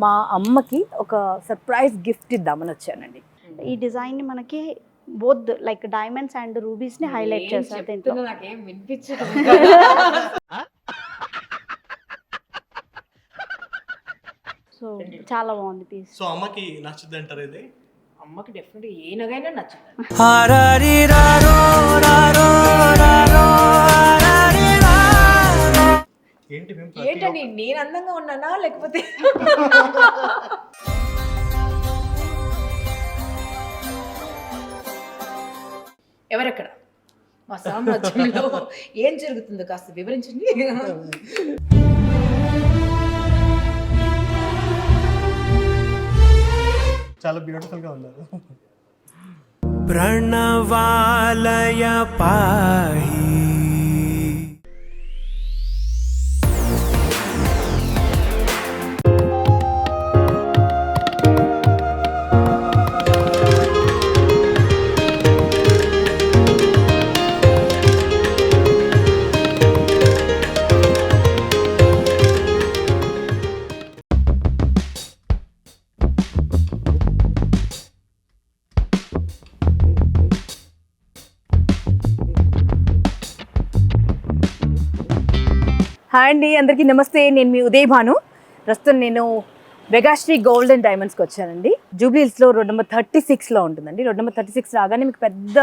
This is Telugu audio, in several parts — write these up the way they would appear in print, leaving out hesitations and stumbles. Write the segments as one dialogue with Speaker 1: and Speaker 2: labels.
Speaker 1: మా అమ్మకి ఒక సర్ప్రైజ్ గిఫ్ట్ ఇద్దామని వచ్చానండి.
Speaker 2: ఈ డిజైన్ ని మనకి both like diamonds and rubies ని హైలైట్ చేశారు దీంట్లో.
Speaker 3: నాకేం వినిపించదు.
Speaker 2: సో చాలా బాగుంది పీస్.
Speaker 4: సో అమ్మకి నచ్చుద్ది అంటారు ఇది.
Speaker 3: అమ్మకి డెఫినెట్ ఏ నగైనా నచ్చుతుంది.
Speaker 4: ఏంటి మేము
Speaker 3: ఏంటండి నేను అందంగా ఉన్నానా లేకపోతే ఎవరెక్కడ మా సామ్రాజ్యంలో ఏం జరుగుతుందో కాస్త వివరించండి.
Speaker 4: చాలా బ్యూటిఫుల్ గా ఉన్నారు.
Speaker 5: ప్రణవాలయ పాహి
Speaker 1: హాయ్ అండి, అందరికీ నమస్తే. నేను మీ ఉదయ్ భాను. ప్రస్తుతం నేను వెగాశ్రీ గోల్డ్ అండ్ డైమండ్స్కి వచ్చానండి. జూబ్లీ హిల్స్లో రోడ్ నెంబర్ 36లో ఉంటుందండి. రోడ్ నెంబర్ 36 రాగానే మీకు పెద్ద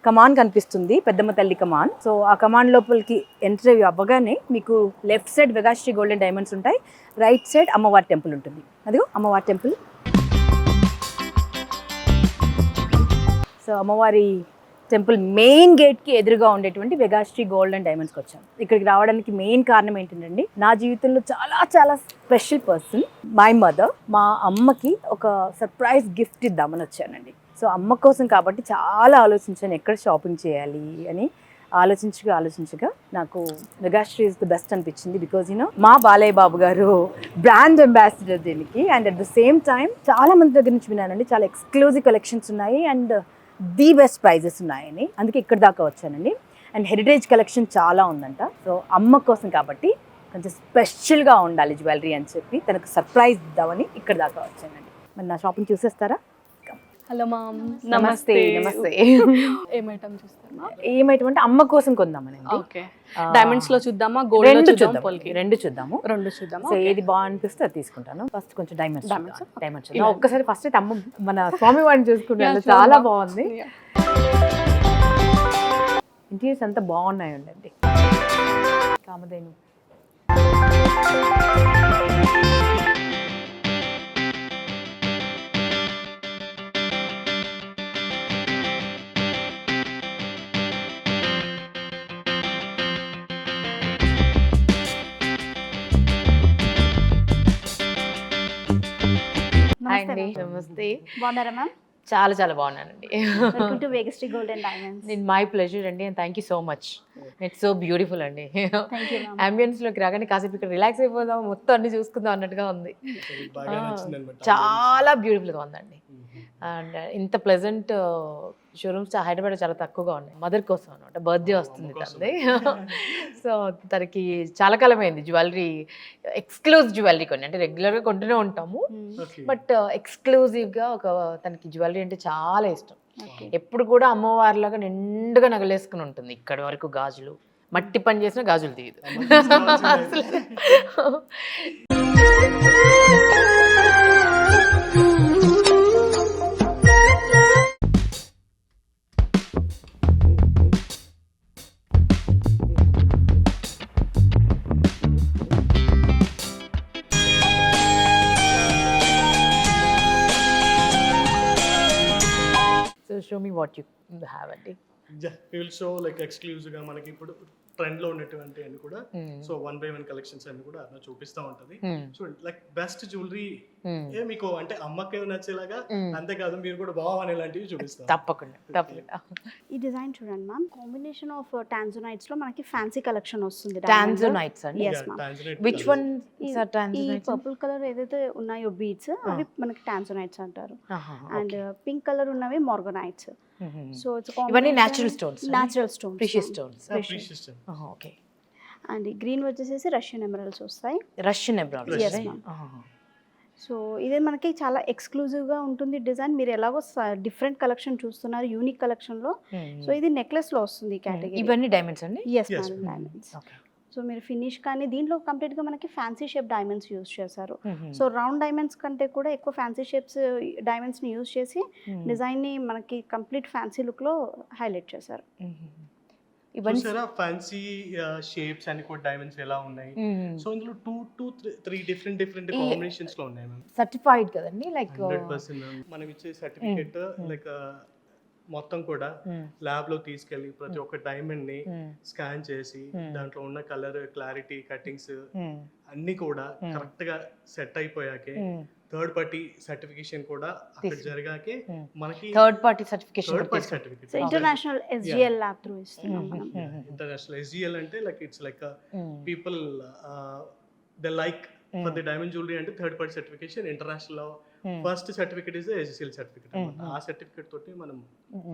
Speaker 1: కమాన్ కనిపిస్తుంది, పెద్దమ్మ తల్లి కమాన్. సో ఆ కమాన్ లోపలికి ఎంటర్ అవ్వగానే మీకు left side Vegasri gold and diamonds ఉంటాయి, రైట్ సైడ్ అమ్మవారి టెంపుల్ ఉంటుంది. అదిగో అమ్మవారి టెంపుల్. సో అమ్మవారి టెంపుల్ మెయిన్ గేట్కి ఎదురుగా ఉండేటువంటి వెగాశ్రీ గోల్డ్ అండ్ డైమండ్స్కి వచ్చాను. ఇక్కడికి రావడానికి మెయిన్ కారణం ఏంటంటే నా జీవితంలో చాలా చాలా స్పెషల్ పర్సన్ మై మదర్. మా అమ్మకి ఒక సర్ప్రైజ్ గిఫ్ట్ ఇద్దామని వచ్చానండి. సో అమ్మ కోసం కాబట్టి చాలా ఆలోచించాను ఎక్కడ షాపింగ్ చేయాలి అని. ఆలోచించగా నాకు వెగాశ్రీ ఇస్ ద బెస్ట్ అనిపించింది. బికాజ్ మా బాలయ్య బాబు గారు బ్రాండ్ అంబాసిడర్ దీనికి. And at the same time చాలా మంది దగ్గర నుంచి విన్నానండి, చాలా ఎక్స్క్లూజివ్ కలెక్షన్స్ ఉన్నాయి అండ్ ది బెస్ట్ ప్రైజెస్ ఉన్నాయని. అందుకే ఇక్కడ దాకా వచ్చానండి. అండ్ హెరిటేజ్ కలెక్షన్ చాలా ఉందంట. సో అమ్మ కోసం కాబట్టి కొంచెం స్పెషల్గా ఉండాలి జ్యువెలరీ అని చెప్పి తనకు సర్ప్రైజ్ ఇద్దామని ఇక్కడ దాకా వచ్చానండి. మరి నా షాపింగ్ చూసేస్తారా?
Speaker 6: హలో మ్యామ్,
Speaker 1: నమస్తే. నమస్తే.
Speaker 6: ఏం ఐటమ్ చూస్తామా?
Speaker 1: ఏమైతే అమ్మ కోసం కొందామని.
Speaker 6: ఓకే, డైమండ్స్ లో చూద్దామా, గోల్డ్ లో చూద్దాం, పొల్కి
Speaker 1: రెండు చూద్దాము.
Speaker 6: రెండు చూద్దామా.
Speaker 1: సో ఏది బాగుంపిస్తే అది తీసుకుంటాను. ఫస్ట్ కొంచెం డైమండ్స్
Speaker 6: Diamonds?
Speaker 1: డైమండ్స్ ఒక్కసారి ఫస్ట్ అయితే అమ్మ మన స్వామి వారిని చూసుకుంటాను. చాలా బాగుంది. ఇంటీరియర్స్ అంతా బాగున్నాయండి. కామధేను
Speaker 2: నమస్తే ma'am.
Speaker 1: నమస్తే.
Speaker 2: బాగున్నారా మ్యామ్?
Speaker 1: చాలా చాలా బాగున్నానండి.
Speaker 2: Welcome to Vegasri gold and diamonds.
Speaker 1: నేను మై ప్లెజర్ అండి and thank you so much. It's so beautiful అండి.
Speaker 2: Thank you ma'am.
Speaker 1: అంబియన్స్లోకి రాగానే కాసేపు ఇక్కడ రిలాక్స్ అయిపోదాం, మొత్తం అన్ని చూసుకుందాం అన్నట్టుగా ఉంది.
Speaker 4: బాగా నచ్చింది అనమాట.
Speaker 1: చాలా బ్యూటిఫుల్గా ఉందండి. అండ్ ఇంత ప్లెజెంట్ షోరూమ్స్ హైదరాబాద్ చాలా తక్కువగా ఉన్నాయి. మదర్ కోసం అనమాట, బర్త్డే వస్తుంది తనది. సో తనకి చాలా కాలమైంది జ్యువెలరీ, ఎక్స్క్లూజివ్ జ్యువెలరీ కొన్ని, అంటే రెగ్యులర్గా కొంటూనే ఉంటాము
Speaker 4: Okay.
Speaker 1: బట్ ఎక్స్క్లూజివ్గా ఒక తనకి జ్యువెలరీ అంటే చాలా ఇష్టం.
Speaker 2: ఓకే.
Speaker 1: ఎప్పుడు కూడా అమ్మవారిలాగా నిండుగా నగలేసుకుని ఉంటుంది. ఇక్కడ వరకు గాజులు, మట్టి పని చేసిన గాజులు తీయదు. So show me what you have అండి.
Speaker 4: విల్ షో లైక్ ఎక్స్క్లూజివ్ గా మనకి ఇప్పుడు ట్రెండ్ లో ఉన్నటువంటి అన్ని కూడా. సో 1 by 1 కలెక్షన్స్ అన్ని కూడా అన్న చూపిస్తా ఉంటది. సో లైక్ బెస్ట్ జ్యువెలరీ ఏ మీకు అంటే అమ్మకి నచ్చేలాగా, అంతేకాదు మీరు కూడా బాగుంది ఇలాంటివి చూపిస్తాం.
Speaker 1: తప్పకుండా.
Speaker 2: ఈ డిజైన్ చూడండి మ్యామ్, కాంబినేషన్ ఆఫ్ టాంజోనైట్స్ లో మనకి ఫ్యాన్సీ కలెక్షన్ వస్తుంది.
Speaker 1: టాంజోనైట్స్ అండి.
Speaker 2: Yes ma'am.
Speaker 1: విచ్ వన్
Speaker 2: ఈ పర్పుల్ కలర్ ఏదైతే ఉన్నాయో బీడ్స్ అవి మనకి టాంజోనైట్స్ అంటారు. అండ్ పింక్ కలర్ ఉన్నవి మార్గనైట్స్. సో ఇట్స్
Speaker 1: ఇవన్నీ natural stones,
Speaker 2: natural stones,
Speaker 1: precious stones. Okay.
Speaker 2: And green వచ్చేసేసి రష్యన్ ఎమరల్డ్స్ వస్తాయి.
Speaker 1: Russian emeralds.
Speaker 2: Yes, ma'am. So ఇదే మనకి చాలా ఎక్స్క్లూజివ్గా ఉంటుంది డిజైన్. మీరు ఎలాగో డిఫరెంట్ కలెక్షన్ చూస్తున్నారు, యూనిక్ కలెక్షన్లో. సో ఇది నెక్లెస్లో వస్తుంది ఈ కేటగిరీ.
Speaker 1: ఇవన్నీ డైమండ్స్ అండి.
Speaker 2: Yes
Speaker 4: Yes,
Speaker 2: madam, diamonds.
Speaker 1: Okay.
Speaker 2: So మీరు ఫినిష్ కానీ దీంట్లో కంప్లీట్గా మనకి ఫ్యాన్సీ షేప్ డైమండ్స్ యూస్ చేశారు. సో రౌండ్ డైమండ్స్ కంటే కూడా ఎక్కువ ఫ్యాన్సీ షేప్స్ డైమండ్స్ని యూస్ చేసి డిజైన్ని మనకి కంప్లీట్ ఫ్యాన్సీ లుక్లో హైలైట్ చేశారు.
Speaker 1: ఇవన్నీ
Speaker 4: చూసారా ఫ్యాన్సీ షేప్స్ అని కూడా డైమండ్స్ ఎలా ఉన్నాయి. సో ఇందులో 2 to 3 డిఫరెంట్ కాంబినేషన్స్ లో ఉన్నాయి మ్యామ్.
Speaker 1: సర్టిఫైడ్ కదండి, లైక్
Speaker 4: 100% మనం ఇచ్చే సర్టిఫికేట్ లైక్ మొత్తం కూడా ల్యాబ్ లో తీసుకెళ్లి ప్రతి ఒక్క డైమండ్ ని స్కాన్ చేసి దాంట్లో ఉన్న కలర్, క్లారిటీ, కట్టింగ్స్ అన్ని కూడా కరెక్ట్ గా సెట్ అయిపోయాకే థర్డ్ పార్టీ సర్టిఫికేషన్ కూడా అక్కడ జరిగాకే మనకి
Speaker 1: third party certification.
Speaker 4: Third party certificate.
Speaker 2: So international SGL lab through ఇస్తున్నాం మనం.
Speaker 4: ఇంటర్నేషనల్ SGL అంటే like it's like people they like for the diamond jewellery అంటే థర్డ్ పార్టీ సర్టిఫికేషన్. ఇంటర్నేషనల్ లో first certificate is SGL certificate అన్నమాట. ఆ సర్టిఫికేట్ తోటి మనం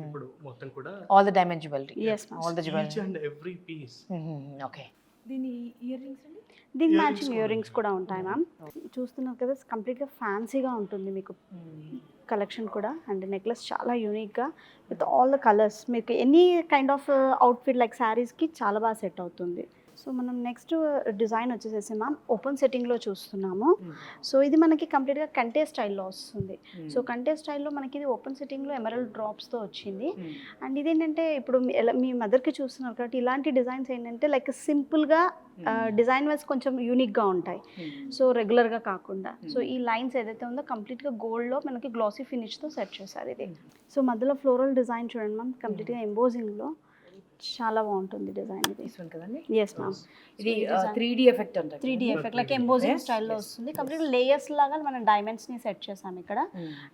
Speaker 4: ఇప్పుడు మొత్తం కూడా
Speaker 1: all the diamond jewellery.
Speaker 2: Yes, ma'am.
Speaker 1: All the
Speaker 4: each
Speaker 1: jewellery.
Speaker 4: And every piece.
Speaker 1: Okay.
Speaker 3: దీని ఇయర్ రింగ్స్ అండి.
Speaker 2: దీనికి మ్యాచింగ్ ఇయర్ రింగ్స్ కూడా ఉంటాయి మ్యామ్. చూస్తున్నారు కదా, కంప్లీట్గా ఫ్యాన్సీగా ఉంటుంది మీకు కలెక్షన్ కూడా. అండ్ నెక్లెస్ చాలా యూనిక్గా విత్ ఆల్ ద కలర్స్, మీకు any kind of outfit like శారీస్కి చాలా బాగా సెట్ అవుతుంది. సో మనం నెక్స్ట్ డిజైన్ వచ్చేసేసి మ్యామ్ ఓపెన్ సెట్టింగ్లో చూస్తున్నాము. సో ఇది మనకి కంప్లీట్గా కంటే స్టైల్లో వస్తుంది. సో కంటే స్టైల్లో మనకి ఇది ఓపెన్ సెట్టింగ్లో ఎమరల్డ్ డ్రాప్స్తో వచ్చింది. అండ్ ఇదేంటంటే ఇప్పుడు మీ మదర్కి చూస్తున్నారు కాబట్టి ఇలాంటి డిజైన్స్ ఏంటంటే లైక్ సింపుల్గా డిజైన్ వైజ్ కొంచెం యూనిక్గా ఉంటాయి. సో రెగ్యులర్గా కాకుండా సో ఈ లైన్స్ ఏదైతే ఉందో కంప్లీట్గా గోల్డ్లో మనకి గ్లాసీ ఫినిష్తో సెట్ చేశారు ఇది. సో మధ్యలో ఫ్లోరల్ డిజైన్ చూడండి మ్యామ్, కంప్లీట్గా ఎంబోజింగ్లో చాలా బాగుంటుంది డిజైన్ ఇది.
Speaker 1: కదండి.
Speaker 2: Yes ma'am.
Speaker 1: ఇది 3D ఎఫెక్ట్ అంటారు.
Speaker 2: 3D ఎఫెక్ట్ లైక్ ఎంబోజింగ్ స్టైల్లో వస్తుంది. కంప్లీట్ లేయర్స్ లాగా మనం డైమండ్స్ని సెట్ చేసాం ఇక్కడ.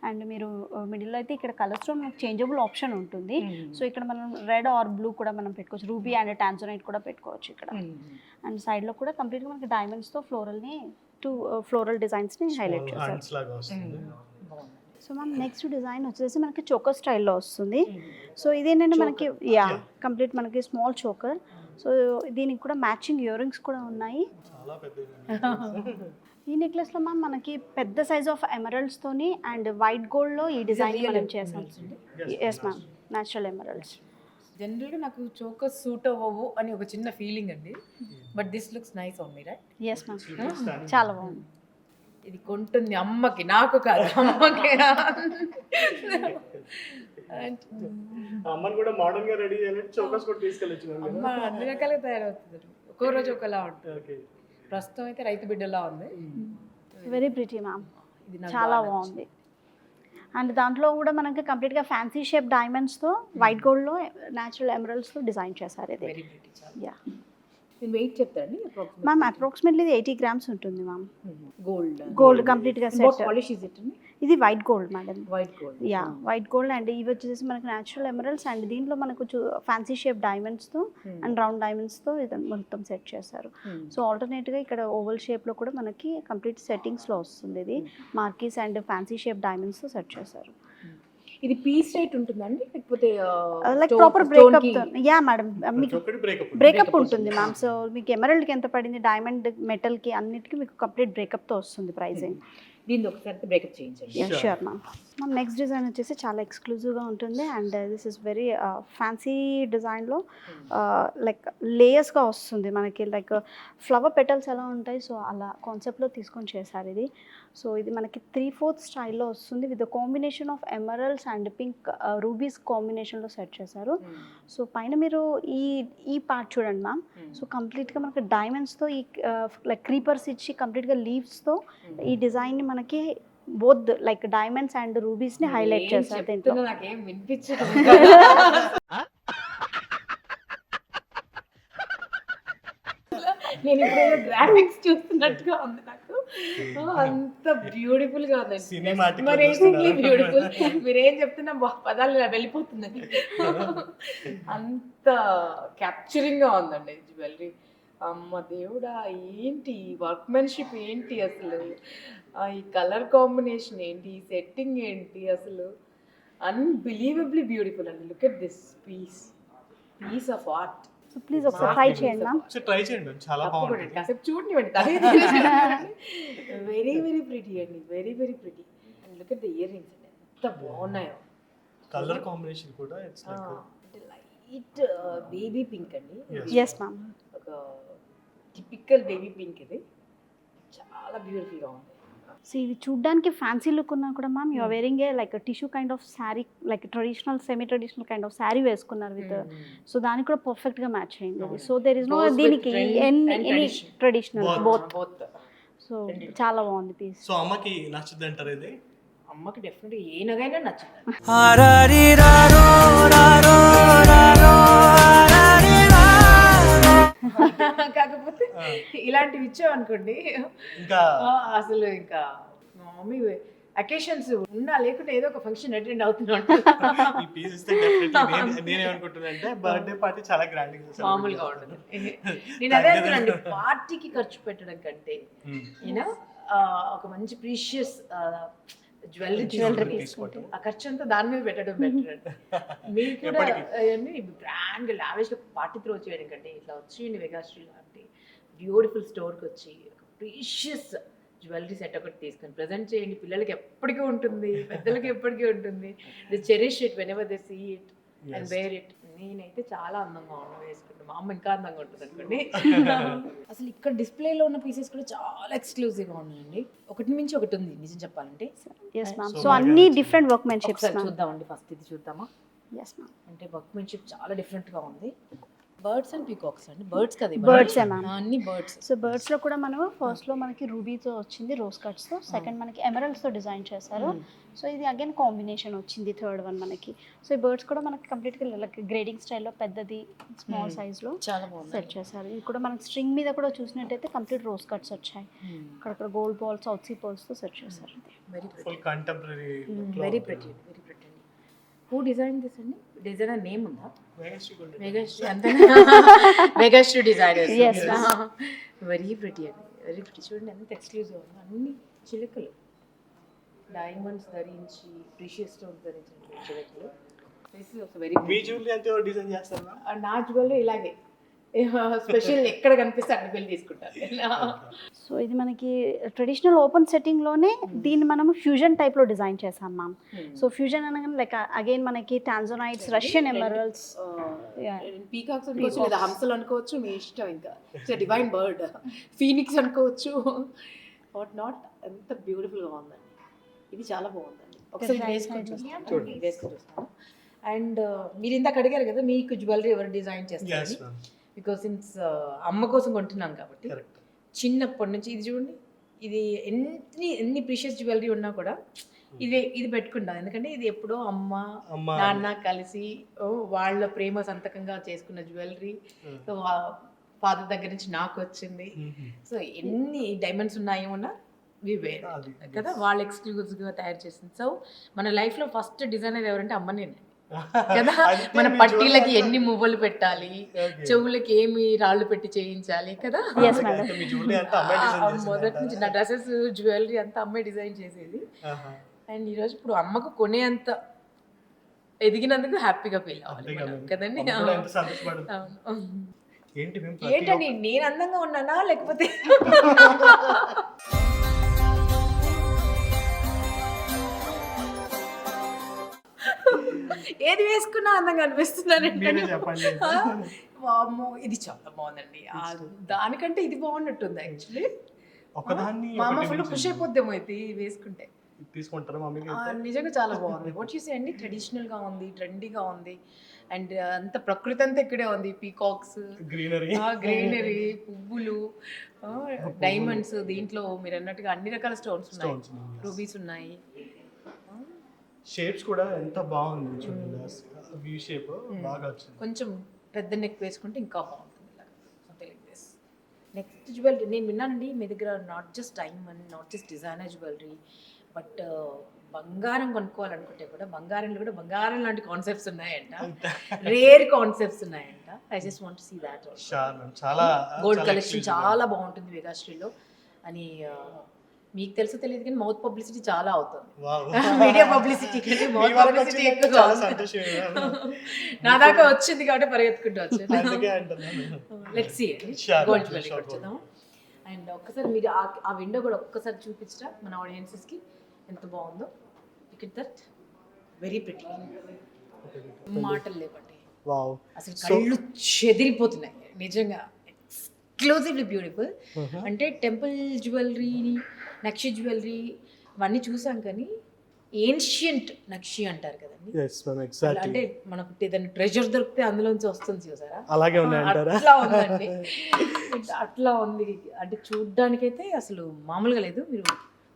Speaker 2: అండ్ మీరు మిడిల్లో అయితే ఇక్కడ కలర్స్లో మనకు చేంజబుల్ ఆప్షన్ ఉంటుంది. సో ఇక్కడ మనం రెడ్ ఆర్ బ్లూ కూడా మనం పెట్టుకోవచ్చు, రూబీ అండ్ టాన్జోనైట్ కూడా పెట్టుకోవచ్చు ఇక్కడ. అండ్ సైడ్లో కూడా కంప్లీట్గా మనకి డైమండ్స్తో ఫ్లోరల్ డిజైన్స్ని హైలైట్ చేశారు.
Speaker 4: హ్యాండ్స్ లాగా వస్తుంది.
Speaker 2: సో మ్యామ్ నెక్స్ట్ డిజైన్ వచ్చేసి మనకి చోకర్ స్టైల్లో వస్తుంది. సో ఇదేంటంటే మనకి కంప్లీట్ మనకి స్మాల్ చోకర్. సో దీనికి కూడా మ్యాచింగ్ ఇయర్ రింగ్స్ కూడా ఉన్నాయి.
Speaker 4: చాలా పెద్దది.
Speaker 2: ఈ నెక్లెస్లో మ్యామ్ మనకి పెద్ద సైజ్ ఆఫ్ ఎమరల్డ్స్తోని అండ్ వైట్ గోల్డ్లో ఈ డిజైన్ మనం చేసాం. Yes ma'am, natural emeralds.
Speaker 3: జనరల్గా నాకు చోకర్ సూట్ అవ్వవు అని ఒక చిన్న ఫీలింగ్ అండి. But this looks nice on me, right?
Speaker 2: Yes ma'am, చాలా బాగుంది.
Speaker 3: ఇది కొంటుంది అమ్మకి, నాకు కాదు అమ్మకి.
Speaker 4: అమ్మని కూడా మోడర్న్ గా రెడీ చేయాలంటే చోకర్స్ కూడా తీసుకెళ్ళొచ్చు.
Speaker 3: అమ్మ అన్ని రకాలుగా తయారవుతుంది, ఒక్కో రోజు ఒకలా ఉంటుంది.
Speaker 4: ఓకే.
Speaker 3: ప్రస్తుతం అయితే రైతు బిడ్డలా ఉంది.
Speaker 2: వెరీ ప్రిటీ మ్యామ్,
Speaker 3: ఇది నాకు
Speaker 2: చాలా
Speaker 3: బాగా
Speaker 2: బాగుంది. అండ్ దాంట్లో కూడా మనకి కంప్లీట్గా ఫ్యాన్సీ షేప్ డైమండ్స్తో వైట్ గోల్డ్లో న్యాచురల్ ఎమరల్డ్స్తో డిజైన్ చేశారు ఇది.
Speaker 3: Very beauty.
Speaker 2: యా
Speaker 3: నేను వెయిట్ చెప్తానండి.
Speaker 2: మ్యామ్ అప్రాక్సిమేట్లీ ఇది 80 grams ఉంటుంది మ్యామ్.
Speaker 3: గోల్డ్
Speaker 2: కంప్లీట్గా సెట్.
Speaker 3: పాలిష్ ఇస్ ఇట్ అండి?
Speaker 2: ఇది white gold madam.
Speaker 3: White gold.
Speaker 2: Yeah, white gold. And ఇవి వచ్చేసి మనకి న్యాచురల్ ఎమరల్డ్స్ అండ్ దీంట్లో మనకు ఫ్యాన్సీ షేప్ డైమండ్స్తో అండ్ రౌండ్ డైమండ్స్తో ఇది మొత్తం సెట్ చేశారు. సో ఆల్టర్నేట్గా ఇక్కడ ఓవల్ షేప్లో కూడా మనకి కంప్లీట్ సెట్టింగ్స్లో వస్తుంది. ఇది మార్కీస్ అండ్ ఫ్యాన్సీ షేప్ డైమండ్స్తో సెట్ చేశారు.
Speaker 3: ఇది పీస్ రేట్ ఉంటుందండి లేకపోతే
Speaker 2: like proper breakup? Yeah madam, మీకు
Speaker 4: ఒకటి
Speaker 2: బ్రేకప్ ఉంటుంది మ్యామ్. సో మీకు ఎమరల్డ్కి ఎంత పడింది, డైమండ్ మెటల్కి అన్నిటికీ మీకు కంప్లీట్ బ్రేకప్తో వస్తుంది ప్రైజింగ్.
Speaker 3: దీన్ని ఒకసారి బ్రేకప్ చేయించండి.
Speaker 2: Sure ma'am. Ma'am next design వచ్చేసి చాలా ఎక్స్క్లూజివ్గా ఉంటుంది and this is very fancy డిజైన్లో లైక్ లేయర్స్గా వస్తుంది మనకి. లైక్ ఫ్లవర్ పెటల్స్ ఎలా ఉంటాయి సో అలా కాన్సెప్ట్లో తీసుకొని చేశారు ఇది. సో ఇది మనకి 3/4 స్టైల్లో వస్తుంది with the combination of emeralds and pink rubies కాంబినేషన్లో సెట్ చేశారు. సో పైన మీరు ఈ పార్ట్ చూడండి మ్యామ్. సో కంప్లీట్గా మనకి డైమండ్స్తో ఈ లైక్ క్రీపర్స్ ఇచ్చి కంప్లీట్గా లీవ్స్తో ఈ డిజైన్ని మనకి బోత్ లైక్ డైమండ్స్ అండ్ రూబీస్ని హైలైట్ చేశారు దీంట్లో.
Speaker 3: నాకేం వినిపించదు. నేను ఇప్పుడు గ్రాఫిక్స్ చూస్తున్నట్టుగా ఉంది నాకు. అంత బ్యూటిఫుల్ గా ఉందండి.
Speaker 4: Cinematic
Speaker 3: beautiful. మీరేం చెప్తున్నా పదాలు ఇలా వెళ్ళిపోతుందండి. అంత క్యాప్చరింగ్ గా ఉందండి జ్యువెలరీ. అమ్మ దేవుడా, ఏంటి వర్క్మెన్షిప్ ఏంటి అసలు, ఈ కలర్ కాంబినేషన్ ఏంటి, ఈ సెట్టింగ్ ఏంటి, అసలు అన్బిలీవబుల్లీ బ్యూటిఫుల్ అండి. Look at this piece of art.
Speaker 2: So please ఒకసారి ట్రై చేయండి మ్యామ్.
Speaker 4: సో ట్రై చేయండి మ్యామ్, చాలా బాగుంటుంది.
Speaker 3: కాసేపు చూడనివ్వండి. వెరీ వెరీ ప్రిటీ అండి, very very pretty. And look at the earrings అండి, ఎంత బాగున్నాయో.
Speaker 4: కలర్ కాంబినేషన్ కూడా ఇట్స్ లైక్
Speaker 3: అంటే లైట్ బేబీ పింక్ అండి.
Speaker 2: Yes ma'am.
Speaker 3: ఒక టిపికల్ బేబీ పింక్ ఇది, చాలా బ్యూటిఫుల్గా ఉంది.
Speaker 2: సో ఇది చూడ్డానికి ఫ్యాన్సీ లుక్ ఉన్నా కూడా ma'am you are wearing a like tissue kind of sari, like traditional semi traditional kind of sari వేసుకున్నారు విత్. సో దానికి కూడా పర్ఫెక్ట్గా మ్యాచ్ అయింది అది. So there is no
Speaker 3: Goes with
Speaker 2: దీనికి
Speaker 3: trend
Speaker 2: any
Speaker 3: and tradition.
Speaker 2: Traditional both.
Speaker 3: Both.
Speaker 2: So చాలా బాగుంది పీస్.
Speaker 4: సో అమ్మకి నచ్చుద్ది అంటారు ఇది.
Speaker 3: అమ్మకి డెఫినెట్గా ఏ నగైనా నచ్చుతుంది.
Speaker 5: ఆరారిరారో, రారో, రారో, ఆరారిరారో.
Speaker 3: కాకపోతే ఇలాంటివి ఇచ్చామనుకోండి
Speaker 4: ఇంకా
Speaker 3: అసలు ఇంకా మా మమ్మీ అకేషన్స్ ఉన్నా లేకుంటే ఏదో ఒక ఫంక్షన్ అటెండ్ అవుతున్నాడు.
Speaker 4: ఈ పీస్ ఇస్తే డెఫినెట్లీ నేనేమనుకుంటున్నానంటే బర్త్డే పార్టీ చాలా గ్రాండ్ గా
Speaker 3: మామూలుగా ఉంటుంది. నేను అదే అనుకున్నాను, పార్టీకి ఖర్చు పెట్టడం కంటే యూనో ఒక మంచి ప్రీషియస్ జ్యువెలరీ
Speaker 4: తీసుకోవటం.
Speaker 3: ఆ ఖర్చు అంతా దాని మీద పెట్టడం బెటర్ అండి. మీరు కూడా గ్రాండ్ లావిష్గా పార్టీ త్రో చేయడం కంటే ఇట్లా వచ్చేయండి వెగాశ్రీ లాంటి బ్యూటిఫుల్ స్టోర్కి వచ్చి ఒక ప్రీషియస్ జ్యువెలరీ సెట్ ఒకటి తీసుకొని ప్రజెంట్ చేయండి. పిల్లలకి ఎప్పటికీ ఉంటుంది, పెద్దలకి ఎప్పటికీ ఉంటుంది. They cherish it whenever they see it and wear it. నేనైతే చాలా అందంగా ఉన్నాను వేసుకుంటాను, మా అమ్మ ఇంకా అందంగా ఉంటుంది అనుకోండి. అసలు ఇక్కడ డిస్ప్లేలో ఉన్న పీసెస్ కూడా చాలా ఎక్స్క్లూజివ్గా ఉన్నాయండి. ఒకటి మించి ఒకటి ఉంది నిజం చెప్పాలంటే.
Speaker 2: Yes ma'am. సో అన్ని డిఫరెంట్ వర్క్మెన్షిప్స్
Speaker 3: ఒకసారి చూద్దామండి, ఫస్ట్ ఇది చూద్దామా.
Speaker 2: Yes ma'am.
Speaker 3: అంటే వర్క్మెన్షిప్ చాలా డిఫరెంట్గా ఉంది. బర్డ్స్ అండ్ పీకాక్స్ అండి, బర్డ్స్ కదా
Speaker 2: Birds ఏ ma'am.
Speaker 3: అన్ని బర్డ్స్.
Speaker 2: సో బర్డ్స్లో కూడా మనం ఫస్ట్లో మనకి రూబీతో వచ్చింది, రోజ్ కట్స్తో. సెకండ్ మనకి ఎమరల్డ్స్తో డిజైన్ చేశారు. సో ఇది అగైన్ కాంబినేషన్ వచ్చింది థర్డ్ వన్ మనకి. సో ఈ బర్డ్స్ కూడా మనకి కంప్లీట్గా లైక్ గ్రేడింగ్ స్టైల్లో పెద్దది స్మాల్ సైజ్లో
Speaker 3: చాలా బాగుంది.
Speaker 2: సెట్ చేశారు. ఇది కూడా మనకి స్ట్రింగ్ మీద కూడా చూసినట్టయితే కంప్లీట్ రోజ్ కట్స్ వచ్చాయి. అక్కడ గోల్డ్ బాల్స్, అవుట్సీ బాల్స్తో సెట్ చేశారు.
Speaker 3: Very pretty,
Speaker 4: full contemporary
Speaker 3: very pretty, very pretty. Who design this అండి? డిజైనర్ నేమ్ ఉందా? మెగాశ్రీ అంతేనా? Megasri designers.
Speaker 2: Yes,
Speaker 3: very pretty అండి, వెరీ ప్రిటీ. చూడండి ఎంత ఎక్స్క్లూజివ్ ఉంది, అన్ని చిలుకలు డైమండ్స్ ధరించి ప్రీషియస్ స్టోన్స్ ధరించిన చిలుకలు. This is very
Speaker 4: me jewellery అంతే డిజైన్ చేస్తారు మ్యామ్?
Speaker 3: నా జ్యువెలరీ ఇలాగే స్పెషల్ ఎక్కడ కనిపిస్తే అక్కడ వెళ్ళి తీసుకుంటారు.
Speaker 2: సో ఇది మనకి ట్రెడిషనల్ ఓపెన్ సెట్టింగ్లోనే దీన్ని మనం ఫ్యూజన్ టైప్లో డిజైన్ చేసాం మ్యామ్. సో ఫ్యూజన్ అనగానే లైక్ అగైన్ మనకి టాంజోనైట్స్, రష్యన్ ఎమరల్డ్స్,
Speaker 3: పీకాక్స్ అనుకోవచ్చు లేదా హంసలు అనుకోవచ్చు, మీ ఇష్టం. ఇంకా ఇట్స్ డివైన్ బర్డ్. ఫీనిక్స్ అనుకోవచ్చు, వాట్ నాట్. ఎంత బ్యూటిఫుల్గా ఉందండి, ఇది చాలా బాగుందండి. ఒకసారి ఇది వేసుకొని చూస్తాను, వేసుకొని చూస్తాను. అండ్ మీరు ఇందాక అడిగారు కదా మీకు జ్యువెలరీ ఎవరు డిజైన్ చేస్తారు, బికాస్ సిన్స్ అమ్మ కోసం కొంటున్నాం కాబట్టి చిన్నప్పటి నుంచి. ఇది చూడండి, ఇది ఎన్ని ప్రీషియస్ జ్యువెలరీ ఉన్నా కూడా ఇది పెట్టుకుంటాం. ఎందుకంటే ఇది ఎప్పుడో అమ్మ నాన్న కలిసి వాళ్ళ ప్రేమ సంతకంగా చేసుకున్న జ్యువెలరీ. సో ఫాదర్ దగ్గర నుంచి నాకు వచ్చింది. సో ఎన్ని డైమండ్స్ ఉన్నాయేమన్నా వివే కదా, వాళ్ళు ఎక్స్క్లూజివ్గా తయారు చేసింది. సో మన లైఫ్లో ఫస్ట్ డిజైనర్ ఎవరంటే అమ్మనే కదా. మన పట్టీలకి ఎన్ని మువ్వలు పెట్టాలి, చెవులకి ఏమి రాళ్ళు పెట్టి చేయించాలి కదా. మొదటి నుంచి నా డ్రెస్సెస్ జ్యువెలరీ అంతా అమ్మాయి డిజైన్ చేసేది. అండ్ ఈరోజు ఇప్పుడు అమ్మకు కొనే అంత ఎదిగినందుకు హ్యాపీగా ఫీల్ అవ్వాలి కదండి. ఏంటండి నేను అందంగా ఉన్నానా లేకపోతే ఏది వేసుకున్నా అందంగా అనిపిస్తున్నానండి. వామ్మో ఇది చాలా బాగుందండి, దానికంటే ఇది బాగున్నట్టుంది యాక్చువల్లీ. మా అమ్మ ఫుల్ ఖుషి అయిపోద్దేమో ఇది వేసుకుంటే.
Speaker 4: తీసుకుంటారా మమ్మీ?
Speaker 3: నిజంగా చాలా బాగుంది. వాట్ యూ సే అండి, ట్రెడిషనల్గా ఉంది, ట్రెండీగా ఉంది. అండ్ అంత ప్రకృతి అంతా ఇక్కడే ఉంది. పీకాక్స్, గ్రీనరీ, పువ్వులు, డైమండ్స్. దీంట్లో మీరు అన్నట్టుగా అన్ని రకాల స్టోన్స్ ఉన్నాయి, రూబీస్ ఉన్నాయి.
Speaker 4: షేప్స్ కూడా ఎంత బాగుంది చూడండి, వి షేప్ బాగా వచ్చింది.
Speaker 3: కొంచెం పెద్ద నెక్ వేసుకుంటే ఇంకా బాగుంటుంది. Something like this. Next jewellery నేను విన్నానండి మీ దగ్గర not just diamond, not just designer jewellery, but బంగారం కొనుక్కోవాలనుకుంటే కూడా బంగారంలో కూడా బంగారం లాంటి కాన్సెప్ట్స్ ఉన్నాయంట, రేర్ కాన్సెప్ట్స్ ఉన్నాయంట. I just want to see that also.
Speaker 4: చాలా
Speaker 3: గోల్డ్ కలెక్షన్ చాలా బాగుంటుంది వెగాశ్రీలో అని మీకు తెలుసో తెలియదు కానీ మౌత్ పబ్లిసిటీ చాలా అవుతుంది.
Speaker 4: వావ్.
Speaker 3: మీడియా పబ్లిసిటీ కంటే
Speaker 4: మీ
Speaker 3: మౌత్
Speaker 4: వరకు
Speaker 3: పబ్లిసిటీ
Speaker 4: వచ్చిందంటే
Speaker 3: ఎక్కువగా
Speaker 4: చాలా
Speaker 3: ఉంది.
Speaker 4: సంతోషంగా
Speaker 3: నా దాకా వచ్చింది కాబట్టి పరిగెత్తుకుంటూ వచ్చాను.
Speaker 4: అందుకే అంటున్నాను.
Speaker 3: Let's see
Speaker 4: Sure,
Speaker 3: gold
Speaker 4: sure,
Speaker 3: jewellery
Speaker 4: sure.
Speaker 3: చూద్దాం. అండ్ ఒక్కసారి మీరు ఆ విండో కూడా ఒక్కసారి చూపించరా మన ఆడియన్సెస్కి ఎంత బాగుందో. Look at that, very pretty. మాటలు లేవండి,
Speaker 4: వావ్.
Speaker 3: అసలు కళ్ళు చెదిరిపోతున్నాయి నిజంగా. Exclusively beautiful. అంటే టెంపుల్ జ్యువెలరీ, నక్షి జ్యువెలరీ ఇవన్నీ చూసాం కానీ ఏన్షియంట్ నక్షి అంటారు కదండి.
Speaker 4: yes ma'am, exactly.
Speaker 3: అంటే మనకు ఏదైనా ట్రెజర్ దొరికితే అందులోంచి వస్తుంది చూసారా,
Speaker 4: అలాగే ఉన్నాయంటారా?
Speaker 3: అట్లా ఉందండి. అట్లా ఉంది. అంటే చూడ్డానికైతే అసలు మామూలుగా లేదు. మీరు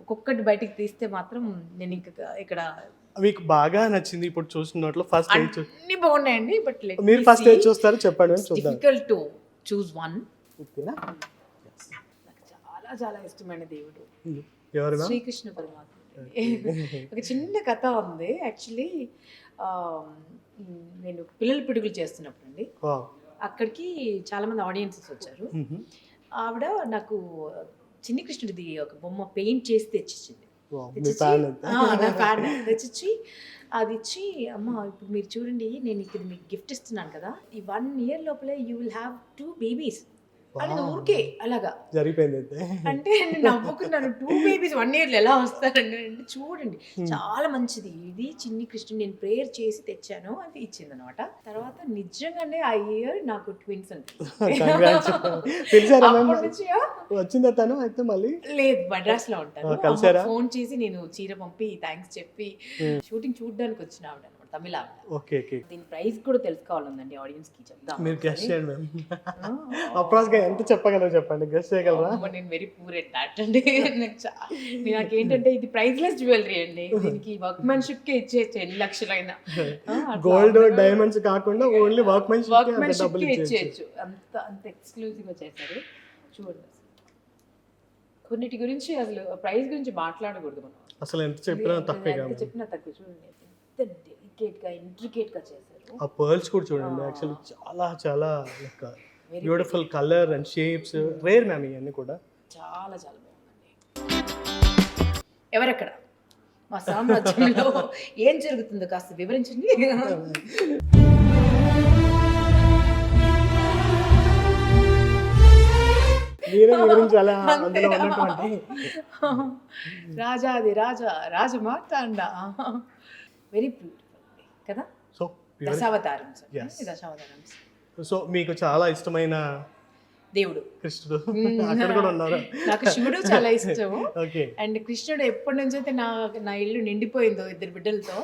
Speaker 3: ఒక్కొక్కటి బయటికి తీస్తే మాత్రం నేను ఇంకా ఇక్కడ
Speaker 4: మీకు బాగా నచ్చింది ఇప్పుడు చూసినట్లు ఫస్ట్
Speaker 3: అన్ని బాగున్నాయండి. బట్
Speaker 4: మీరు ఫస్ట్ ఏది చూస్తారో చెప్పండి ma'am, చూద్దాం.
Speaker 3: Difficult to choose one.
Speaker 4: ఓకేనా?
Speaker 3: నాకు చాలా చాలా ఇష్టమైన దేవుడు
Speaker 4: ఎవరు మ్యామ్?
Speaker 3: శ్రీకృష్ణ పరమాత్మ. ఒక చిన్న కథ ఉంది యాక్చువల్లీ. నేను పిల్లల పిడుగులు చేస్తున్నప్పుడు అండి,
Speaker 4: వావ్.
Speaker 3: అక్కడికి చాలా మంది ఆడియన్సెస్ వచ్చారు. ఆవిడ నాకు చిన్ని కృష్ణుడిది ఒక బొమ్మ పెయింట్ చేసి తెచ్చిచ్చింది.
Speaker 4: వావ్, మీ ఫ్యాన్ అంతా.
Speaker 3: ఫ్యాన్ తెచ్చిచ్చి అది ఇచ్చి, అమ్మ ఇప్పుడు మీరు చూడండి నేను ఇక్కడ మీకు గిఫ్ట్ ఇస్తున్నాను కదా, ఈ 1 year లోపలే యూ విల్ హ్యావ్ 2 babies అనేది ఊరికే అలాగా
Speaker 4: జరిగిపోయింది అయితే.
Speaker 3: అంటే నేను నవ్వుకున్నాను. 2 babies 1 year ఎలా వస్తారండి అంటే చూడండి చాలా మంచిది ఇది, చిన్ని కృష్ణుడు నేను ప్రేయర్ చేసి తెచ్చాను అది ఇచ్చింది అనమాట. తర్వాత నిజంగానే ఆ ఇయర్ నాకు ట్విన్స్ అంటే
Speaker 4: Congrats. పిలిచారా మ్యామ్?
Speaker 3: అప్పటి నుంచి
Speaker 4: వచ్చిందా తను అయితే మళ్ళీ?
Speaker 3: లేదు, మద్రాస్ లో ఉంటాను.
Speaker 4: కలిసారా?
Speaker 3: ఫోన్ చేసి నేను చీర పంపి థ్యాంక్స్ చెప్పి షూటింగ్ చూడడానికి వచ్చిన ఆవిడ అనమాట, తమిళ ఆవిడ.
Speaker 4: Okay okay.
Speaker 3: దీని ప్రైస్ కూడా తెలుసుకోవాలండి ఆడియన్స్ కి చెప్దాం.
Speaker 4: మీరు గెస్ట్ చేయండి మ్యామ్. అప్రాక్స్ గా ఎంత చెప్పగలరు చెప్పండి, గెస్ట్ చేయగలరా?
Speaker 3: నేను వెరీ పూర్ ఎట్ దాట్ అండి. నాకేంటంటే ఇది ప్రైస్లెస్ జ్యువెలరీ అండి, దీనికి వర్క్మెన్షిప్ కి ఇచ్చేయచ్చు 8 లక్షలైనా.
Speaker 4: గోల్డ్ డైమండ్స్ కాకుండా ఓన్లీ వర్క్మెన్షిప్
Speaker 3: వర్క్మెన్షిప్ కి ఇచ్చేయచ్చు. అంత ఎక్స్క్లూజివ్ గా చేశారు. చూడండి కొన్నిటి గురించి అసలు ప్రైస్ గురించి మాట్లాడకూడదు మనం,
Speaker 4: అసలు ఎంత చెప్పినా తప్పే
Speaker 3: ఎంత
Speaker 4: కాదు.
Speaker 3: చెప్పినా తక్కువ. చూడండి ఎంత డెలికేట్ గా ఇంట్రికేట్ గా చేశారు.
Speaker 4: ఆ పర్ల్స్ కూడా చూడండి, యాక్చువల్లీ చాలా చాలా like beautiful colour and shapes, rare ma'am ఇవన్నీ కూడా.
Speaker 3: చాలా చాలా బాగుందండి. ఎవరెక్కడ మా సామ్రాజ్యంలో ఏం జరుగుతుందో కాస్త వివరించండి.
Speaker 4: మీరే వివరించాలా అందులో ఉన్నటువంటి?
Speaker 3: రాజాది రాజా రాజమార్తాండ, వెరీ బ్యూటిఫుల్ కదా.
Speaker 4: సో
Speaker 3: దశావతారం సార్,
Speaker 4: Yes.
Speaker 3: దశావతారం
Speaker 4: సో మీకు చాలా ఇష్టమైన
Speaker 3: దేవుడు
Speaker 4: కృష్ణుడు అక్కడ కూడా ఉన్నారు.
Speaker 3: నాకు శివుడు చాలా ఇష్టం.
Speaker 4: ఓకే.
Speaker 3: అండ్ కృష్ణుడు ఎప్పటి నుంచి అయితే నా ఇల్లు నిండిపోయిందో 2 బిడ్డలతో,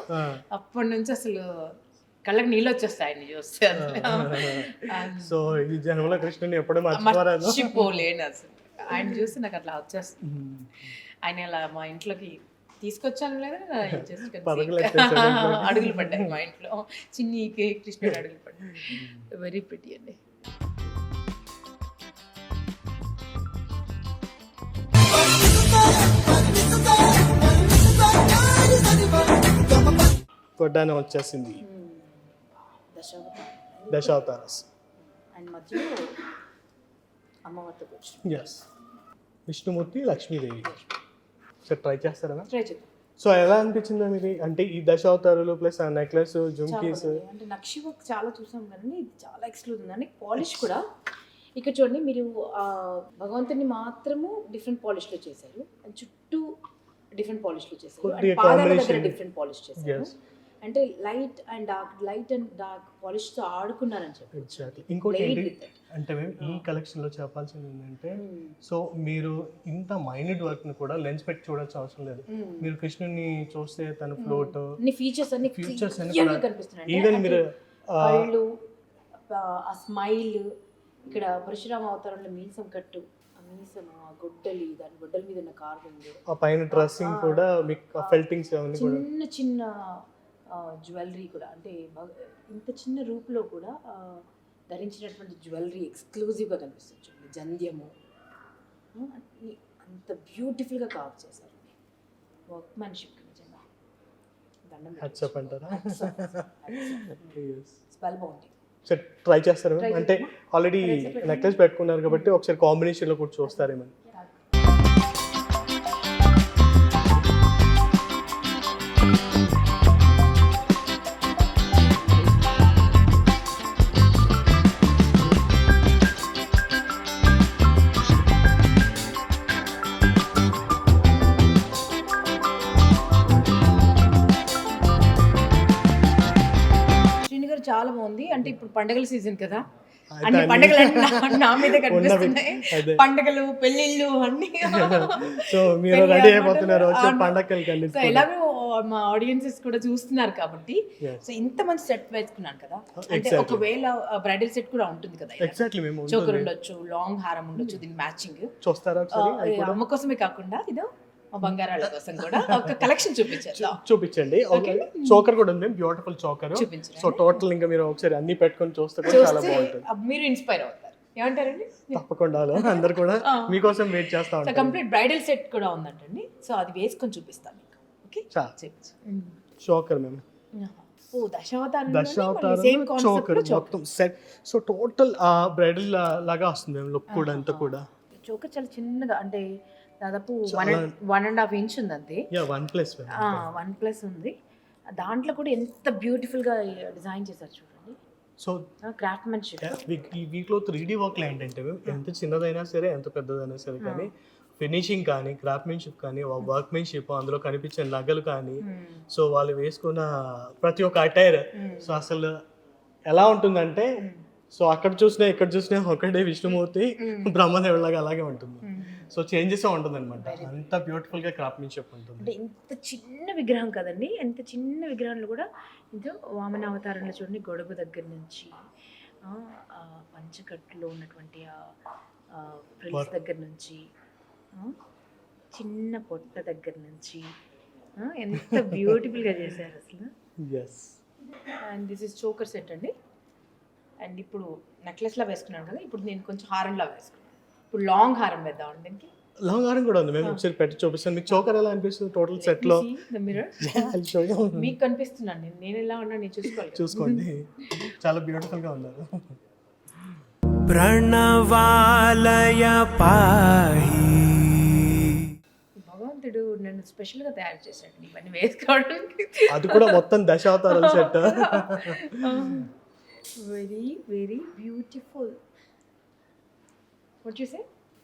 Speaker 3: అప్పటి నుంచి అసలు కళ్ళకి నీళ్ళు వచ్చేస్తాయి ఆయన్ని చూస్తే.
Speaker 4: సో ఈ జన్మలో కృష్ణుని ఎప్పుడూ మర్చిపోరాదు.
Speaker 3: మర్చిపోలేను అసలు, ఆయన చూస్తే నాకు అట్లా వచ్చేస్తుంది. ఆయన అలా మా ఇంట్లోకి తీసుకొచ్చాను లేదా
Speaker 4: పరుగులు ఎత్తేసాడు ఇంట్లోకి.
Speaker 3: అడుగులు పడ్డాయి మా ఇంట్లో, చిన్ని కృష్ణుడు అడుగులు పడ్డాయి. వెరీ ప్రిటీ అండి.
Speaker 4: కొడ్డానం వచ్చేసింది, దశావతారస్.
Speaker 3: అండ్ మధ్యలో అమ్మవారితో కూర్చొని
Speaker 4: yes, Vishnumurthy Lakshmidevi. So try చేస్తారా?
Speaker 3: ట్రై చేద్దాం.
Speaker 4: సో ఎలా అనిపించిందా మీకు? అంటే ఈ దశావతారాలు ప్లస్ ఆ నెక్లెస్ జుమ్కీస్.
Speaker 3: అంటే నక్షి వర్క్ చాలా చూసాం కానీ ఇది చాలా ఎక్స్క్లూజివ్ ఉందండి. పాలిష్ కూడా ఇక్కడ చూడండి, మీరు భగవంతుని మాత్రము డిఫరెంట్ పాలిష్లో చేశారు, చుట్టూ డిఫరెంట్ పాలిష్లో చేశారు,
Speaker 4: కొద్దిగా
Speaker 3: పాదాల దగ్గర
Speaker 4: combination.
Speaker 3: డిఫరెంట్ పాలిష్ చేశారు. అంటే లైట్ అండ్ డార్క్ పాలిష్తో ఆడుకున్నారని చెప్పి.
Speaker 4: ఎగ్జాక్ట్లీ. ఇంకోటి ఏంటి అంటే మేము ఈ కలెక్షన్లో చెప్పాల్సింది ఏంటంటే, సో మీరు ఇంత మైన్యూట్ వర్క్ని కూడా లెన్స్ పెట్టి చూడాల్సిన అవసరం లేదు. మీరు కృష్ణుని చూస్తే తన ఫ్లోట్
Speaker 3: ఫీచర్స్ అన్ని
Speaker 4: కూడా
Speaker 3: కనిపిస్తున్నాయి.
Speaker 4: ఈవెన్ మీరు
Speaker 3: కళ్ళు, ఆ స్మైల్, ఇక్కడ పరశురామ అవతారంలో మీసం కట్టు, ఆ మీసము, ఆ గొడ్డలి, దాని గొడ్డల మీద ఉన్న కార్వింగ్,
Speaker 4: ఆ పైన డ్రెస్సింగ్ కూడా మీకు ఫెల్టింగ్స్ అవన్నీ కూడా
Speaker 3: చిన్న చిన్న జ్యువెలరీ కూడా, అంటే ఇంత చిన్న రూపులో కూడా ధరించినటువంటి జ్యువెలరీ ఎక్స్క్లూజివ్గా కనిపిస్తుంది. చూడండి జంధ్యము అన్ని అంత బ్యూటిఫుల్గా కావ్ చేశారు. వర్క్మెన్షిప్ నిజంగా దండం
Speaker 4: హ్యాట్సప్ అంటారా?
Speaker 3: స్పెల్ బాగుంది.
Speaker 4: సో ట్రై చేస్తారు అంటే ఆల్రెడీ నెక్లెస్ పెట్టుకున్నారు కాబట్టి ఒకసారి కాంబినేషన్లో కూడా చూస్తారేమో.
Speaker 3: చాలా బాగుంది. అంటే ఇప్పుడు పండగల సీజన్ కదా,
Speaker 4: అయితే
Speaker 3: అన్ని
Speaker 4: అన్ని-
Speaker 3: పండగలు నా మీద కనిపిస్తున్నాయి.
Speaker 4: అదే.
Speaker 3: పండగలు, పెళ్ళిళ్ళు అన్ని.
Speaker 4: సో మీరు
Speaker 3: పెళ్ళి
Speaker 4: రెడీ
Speaker 3: అన్నమాట.
Speaker 4: అయిపోతున్నారు వచ్చే
Speaker 3: అవును.
Speaker 4: పండగలకి
Speaker 3: సో ఎలాగో మా ఆడియన్సెస్ కూడా చూస్తున్నారు కాబట్టి,
Speaker 4: Yes.
Speaker 3: సో ఇంత మంచి సెట్ వేసుకున్నాను కదా, అంటే
Speaker 4: Exactly.
Speaker 3: ఒకవేళ బ్రైడల్ సెట్ కూడా ఉంటుంది కదా,
Speaker 4: ఎగ్జాక్ట్లీ మేము
Speaker 3: చోకర్ ఉండొచ్చు, లాంగ్ హారం ఉండొచ్చు, దీని మ్యాచింగ్
Speaker 4: చూస్తారా ఒకసారి అది కూడా
Speaker 3: అమ్మ కోసమే కాకుండా ఇదో మా బంగారాల కోసం కూడా ఒక కలెక్షన్ చూపించారు.
Speaker 4: చూపించండి. చోకర్ కూడా ఉంది, బ్యూటిఫుల్ చోకర్.
Speaker 3: చూపించండి.
Speaker 4: సో టోటల్ ఇంకా మీరు ఒకసారి అన్ని పెట్టుకొని చూస్తే కూడా చాలా
Speaker 3: చూస్తే
Speaker 4: బాగుంటుంది.
Speaker 3: మీరు ఇన్స్పైర్ అవుతారు. ఏమంటారండి?
Speaker 4: తప్పకుండా అందరు కూడా మీకోసం వెయిట్ చేస్తా
Speaker 3: సో
Speaker 4: ఉంటారు.
Speaker 3: కంప్లీట్ బ్రైడల్ సెట్ కూడా ఉందంటండి. సో అది వేసుకొని చూపిస్తాను మీకు. ఓకే,
Speaker 4: చాలా.
Speaker 3: చూపించు.
Speaker 4: చోకర్ మేము
Speaker 3: ఓ Dasavatharam
Speaker 4: Dasavatharam
Speaker 3: same
Speaker 4: choker
Speaker 3: concept.
Speaker 4: మొత్తం సెట్. సో టోటల్ బ్రైడల్ లాగా వస్తుంది మేము లుక్ కూడా అంతా కూడా.
Speaker 3: చోకర్ చాలా చిన్నగా, అంటే దాదాపు
Speaker 4: చాలా.
Speaker 3: 1.5 ఇంచ్ ఉంది అంతే.
Speaker 4: యా 1+
Speaker 3: 1+ ఉంది. దాంట్లో కూడా ఎంత బ్యూటిఫుల్ గా డిజైన్ చేశారు చూడండి.
Speaker 4: So
Speaker 3: craftsmanship.
Speaker 4: ఈ వీక్లో 3D వర్క్లు ఏంటంటే ఎంత చిన్నదైనా సరే ఎంత పెద్దదైనా సరే కానీ ఫినిషింగ్ కానీ క్రాఫ్ట్మెన్షిప్ కానీ వర్క్మెన్షిప్ అందులో కనిపించే నగలు కానీ సో వాళ్ళు వేసుకున్న ప్రతి ఒక్క అటైర్ సో అసలు ఎలా ఉంటుందంటే సో అక్కడ చూసినా ఇక్కడ చూసినా ఒకటే విష్ణుమూర్తి బ్రహ్మదేవుడిలాగా అలాగే ఉంటుంది. సో చేంజెస్ ఉంటుంది అనమాట, అంత బ్యూటిఫుల్ గా క్రాఫ్ట్మెన్షిప్ ఉంటుంది.
Speaker 3: అంటే ఇంత చిన్న విగ్రహం కదండి, ఎంత చిన్న విగ్రహంలో కూడా ఇదో వామన అవతారంలో చూడండి, గొడుగు దగ్గర నుంచి పంచకట్టులో ఉన్నటువంటి ఫ్రిల్స్ దగ్గర నుంచి చిన్న పొట్ట దగ్గర నుంచి ఎంత బ్యూటిఫుల్గా చేశారు అసలు.
Speaker 4: Yes.
Speaker 3: And this is choker set అండి. అండ్ ఇప్పుడు నెక్లెస్లా వేసుకున్నాను కదా, ఇప్పుడు నేను కొంచెం హారంలా వేసుకున్నాను. ఇప్పుడు లాంగ్ హారం వేద్దాం దీనికి.
Speaker 4: లాంగ్ హారం కూడా ఉంది, మేము ఒకసారి పెట్టి చూపిస్తాను మీకు. చోకర్ ఎలా అనిపిస్తుంది టోటల్ సెట్ లో?
Speaker 3: మీకు కనిపిస్తున్నాను నేను ఎలా ఉన్నా నేను చూసుకోవాలి.
Speaker 4: చూసుకోండి, చాలా బ్యూటిఫుల్ గా ఉన్నారు.
Speaker 5: ప్రణవాలయ పాహి
Speaker 3: భగవంతుడు నన్ను స్పెషల్ గా తయారు చేశాడు ఇవన్నీ వేసుకోవడానికి.
Speaker 4: అది కూడా మొత్తం Dasavatharam set.
Speaker 3: Very very beautiful. వచ్చేసే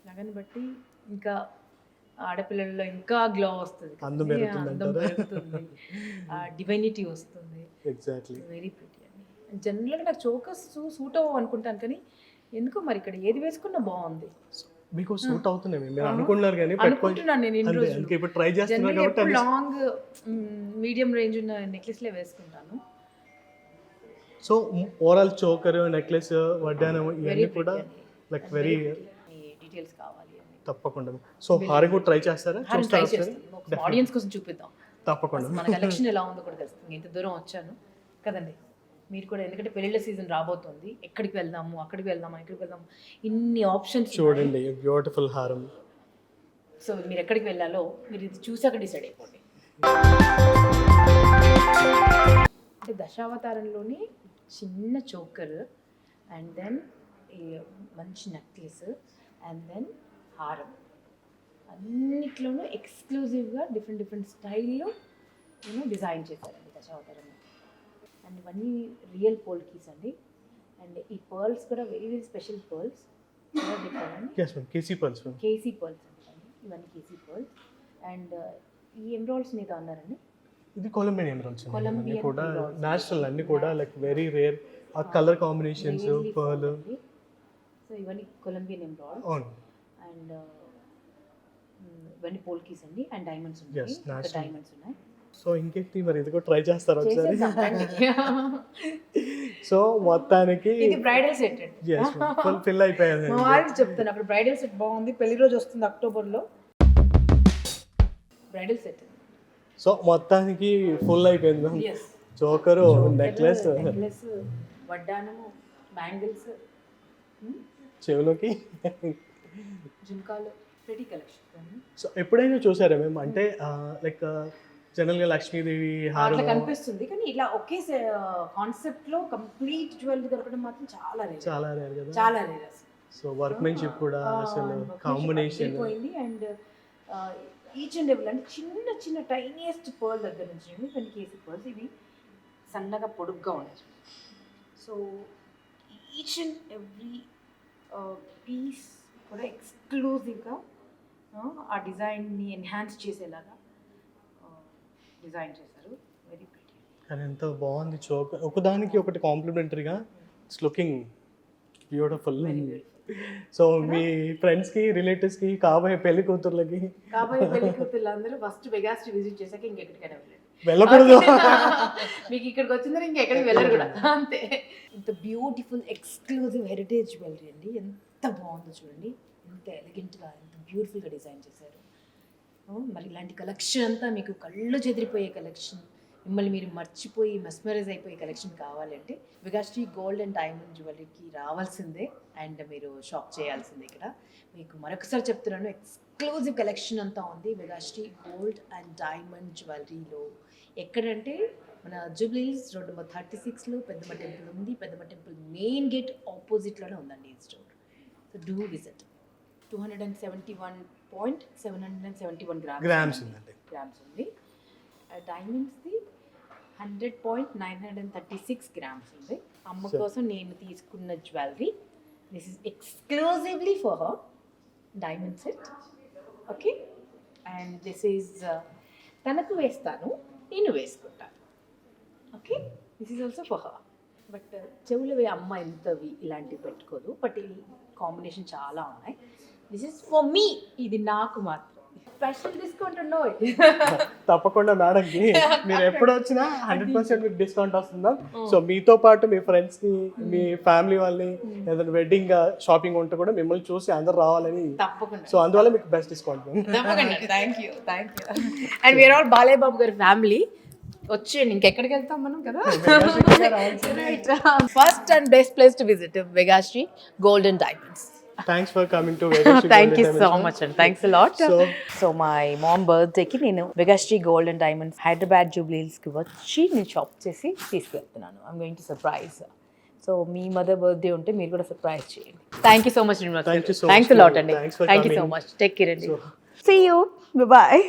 Speaker 3: నగని బట్టి ఇంకా ఆడపిల్లల్లో ఇంకా గ్లో వస్తుంది,
Speaker 4: అందం పెరుగుతుంది
Speaker 3: అందం
Speaker 4: అంటారా?
Speaker 3: పెరుగుతుంది, డివైనిటీ వస్తుంది.
Speaker 4: ఎగ్జాక్ట్లీ.
Speaker 3: వెరీ ప్రిటీ అండి. జనరల్గా నాకు చోకర్స్ సూట్ అవ్వ అనుకుంటాను, కానీ ఎందుకో మరి ఇక్కడ ఏది వేసుకున్నా బాగుంది.
Speaker 4: మీకు సూట్ అవుతున్నాయి మీరు అనుకుంటున్నారు కానీ
Speaker 3: అనుకుంటున్నాను నేను ఇన్ని రోజులు.
Speaker 4: అందుకే ఇప్పుడు ట్రై చేస్తున్నారు
Speaker 3: జనరల్గా
Speaker 4: కాబట్టి
Speaker 3: ఎప్పుడు లాంగ్ మీడియం రేంజ్ ఉన్న నెక్లెస్లే వేసుకుంటాను.
Speaker 4: సో ఓవరాల్ చోకర్ నెక్లెస్ వడ్డానం ఇవన్నీ కూడా లైక్ వెరీ
Speaker 3: డీటెయిల్స్ కావాలి అని
Speaker 4: తప్పకుండా. సో హారం కూడా ట్రై చేస్తారా?
Speaker 3: ట్రై
Speaker 4: చూస్తారా?
Speaker 3: చేస్తాను, ఆడియన్స్ కోసం చూపిద్దాం.
Speaker 4: తప్పకుండా.
Speaker 3: మన కలెక్షన్ ఎలా ఉందో కూడా తెలుస్తుంది. ఇంత దూరం వచ్చాను కదండి మీరు కూడా, ఎందుకంటే పెళ్ళిళ్ళ సీజన్ రాబోతుంది. ఎక్కడికి వెళ్దాము, అక్కడికి వెళ్దాము, ఇక్కడికి వెళ్దాము, ఇన్ని ఆప్షన్స్
Speaker 4: చూడండి బ్యూటిఫుల్ హారం.
Speaker 3: సో మీరు ఎక్కడికి వెళ్ళాలో మీరు ఇది చూసాక డిసైడ్ అయిపోండి. అంటే దశావతారంలోని చిన్న చోకర్, అండ్ దెన్ మంచి నెక్లెస్, అండ్ దెన్ హారం, అన్నిట్లోనూ ఎక్స్క్లూజివ్గా డిఫరెంట్ స్టైల్లో డిజైన్ చేశారండి దశావతారంలో. అండ్ ఇవన్నీ రియల్ పోల్ కీస్ అండి. అండ్ ఈ పర్ల్స్ కూడా very very special pearls.
Speaker 4: Yes ma'am, keshi pearls ma'am.
Speaker 3: Keshi pearls అండి, ఇవన్నీ కేసీ పర్ల్స్. అండ్ ఈ ఎమ్రాల్డ్స్ మీద అన్నారండి,
Speaker 4: ఇది కొలంబియన్ ఎమరాల్డ్స్
Speaker 3: Colombian
Speaker 4: కూడా
Speaker 3: emeralds.
Speaker 4: నేచురల్ అన్ని కూడా లైక్ వెరీ రేర్. ఆ కలర్ కాంబినేషన్స్ పర్ల్.
Speaker 3: సో ఇవన్నీ కొలంబియన్ ఎమ్రాల్డ్స్.
Speaker 4: అవును.
Speaker 3: అండ్ ఇవన్నీ పోల్ కీస్ అండి. అండ్ డైమండ్స్
Speaker 4: Yes,
Speaker 3: ఉన్నాయి,
Speaker 4: natural.
Speaker 3: డైమండ్స్ ఉన్నాయి.
Speaker 4: సో ఇంకేంటి మరి ఇది కూడా ట్రై చేస్తారు ఒకసారి?
Speaker 3: చేసేద్దాం రండి.
Speaker 4: సో మొత్తానికి
Speaker 3: ఇది బ్రైడల్ సెట్ అండి.
Speaker 4: ఫుల్ ఫిల్ అయిపోయింది.
Speaker 3: మా వారికి చెప్తాను, అప్పుడు బ్రైడల్ సెట్ బాగుంది, పెళ్లి రోజు వస్తుంది అక్టోబర్లో, బ్రైడల్ సెట్.
Speaker 4: సో మొత్తానికి ఫుల్ అయిపోయింది ma'am.
Speaker 3: Yes,
Speaker 4: choker, necklace,
Speaker 3: necklace, వడ్డానము, బ్యాంగిల్స్,
Speaker 4: చెవులోకి.
Speaker 3: జుంకాలు, ప్రిటీ కలెక్షన్.
Speaker 4: సో ఎప్పుడైనా చూసారా మేము అంటే లైక్ జనరల్గా లక్ష్మీదేవి
Speaker 3: అట్లా
Speaker 4: హారం
Speaker 3: కనిపిస్తుంది, కానీ ఇలా ఒకే కాన్సెప్ట్ లో కంప్లీట్ జ్యువెలరీ దొరకడం మాత్రం చాలా రేర్,
Speaker 4: చాలా రేర్ కదా.
Speaker 3: చాలా రేర్ అసలు.
Speaker 4: సో వర్క్మెన్షిప్ కూడా అసలు కాంబినేషన్.
Speaker 3: పోయింది. అండ్ ఈచ్ అండ్ ఎవ్రీ అంటే చిన్న చిన్న టైనియెస్ట్ పర్ల్ దగ్గర నుంచి కొన్ని కేసీ పర్ల్స్, ఇవి సన్నగా పొడుగ్గా ఉన్నాయి. So each and every piece కూడా ఎక్స్క్లూజివ్గా ఆ డిజైన్ని ఎన్హాన్స్ చేసేలాగా డిజైన్ చేశారు. Very pretty.
Speaker 4: కానీ ఎంత బాగుంది చోక్, ఒకదానికి ఒకటి కాంప్లిమెంటరీగా ఇట్స్ లుకింగ్ బ్యూటిఫుల్. సో మీ ఫ్రెండ్స్కి రిలేటివ్స్కి కాబోయే పెళ్లి కూతుర్లకి
Speaker 3: కాబోయే పెళ్లి కూతుర్లందరూ ఫస్ట్ మెగాస్ట్రీ విజిట్ చేశాక ఇంకెక్కడికైనా వెళ్ళండి.
Speaker 4: వెళ్ళకూడదు.
Speaker 3: మీకు ఇక్కడికి వచ్చిందని ఇంకెక్కడికి వెళ్ళరు కూడా అంతే. ఇంత బ్యూటిఫుల్ ఎక్స్క్లూజివ్ హెరిటేజ్ జ్యువెలరీ అండి. ఎంత బాగుందో చూడండి, ఎంత ఎలిగెంట్గా, ఎంత బ్యూటిఫుల్గా డిజైన్ చేశారు. మరి ఇలాంటి కలెక్షన్ అంతా మీకు కళ్ళు చెదిరిపోయే కలెక్షన్, మిమ్మల్ని మీరు మర్చిపోయి మెస్మరైజ్ అయిపోయే కలెక్షన్ కావాలంటే మెగాస్ట్రీ గోల్డ్ అండ్ డైమండ్ జ్యువెలరీకి రావాల్సిందే అండ్ మీరు షాప్ చేయాల్సిందే. ఇక్కడ మీకు మరొకసారి చెప్తున్నాను, ఎక్స్క్లూజివ్ కలెక్షన్ అంతా ఉంది మెగాస్ట్రీ గోల్డ్ అండ్ డైమండ్ జ్యువెలరీలో. ఎక్కడంటే మన జూబ్లీహిల్స్ రోడ్ నెంబర్ 36లో పెద్దమ్మ టెంపుల్ ఉంది. పెద్దమ్మ టెంపుల్ మెయిన్ గేట్ ఆపోజిట్లోనే ఉందండి ఈ store. So do visit. 271.771
Speaker 4: grams ఉందండి.
Speaker 3: గ్రామ్స్ ఉంది. డైమండ్స్ది 100.936 గ్రామ్స్ ఉంది. అమ్మ కోసం నేను తీసుకున్న jewellery. This is exclusively for her diamond set. Okay, and this is తనకు వేస్తాను, నేను వేసుకుంటాను. Okay, this is also for her. But చెవులవి అమ్మ ఎంతవి ఇలాంటివి పెట్టుకోదు, బట్ ఈ కాంబినేషన్ చాలా ఉన్నాయి. దిస్ ఈజ్ ఫర్ మీ, ఇది నాకు మాత్రం. స్పెషల్ డిస్కౌంట్ ఉండవు.
Speaker 4: తప్పకుండా మేడంకి మీరు ఎప్పుడు వచ్చినా 100% మీకు డిస్కౌంట్ వస్తుందా. సో మీతో పాటు మీ ఫ్రెండ్స్ కి, మీ ఫ్యామిలీ వాళ్ళని ఏదైనా వెడ్డింగ్ షాపింగ్ ఉంటే కూడా మిమ్మల్ని చూసి అందరు రావాలని.
Speaker 3: తప్పకుండా.
Speaker 4: సో అందువల్ల మీకు బెస్ట్ డిస్కౌంట్.
Speaker 3: తప్పకుండా. Thank you. And we are all Balayya Babu గారి ఫ్యామిలీ. వచ్చేయండి, ఇంకెక్కడికి వెళ్తాం మనం కదా. First and best place to visit Megasri gold and diamonds.
Speaker 4: Thanks for coming to
Speaker 3: thank you so much and thanks a lot. So my mom బర్త్డేకి నేను Megasri gold and diamonds Hyderabad జూబ్లీహిల్స్కి వచ్చి నేను షాప్ చేసి తీసుకెళ్తున్నాను. I'm going to surprise. So మీ మదర్ బర్త్డే ఉంటే మీరు కూడా సర్ప్రైజ్ చేయండి. Thank you so much.
Speaker 4: Thank you so
Speaker 3: thanks a
Speaker 4: much.
Speaker 3: Lot అండి.
Speaker 4: Thanks for
Speaker 3: thank you so
Speaker 4: coming.
Speaker 3: Much. Take care అండి.
Speaker 2: See you. Bye-bye.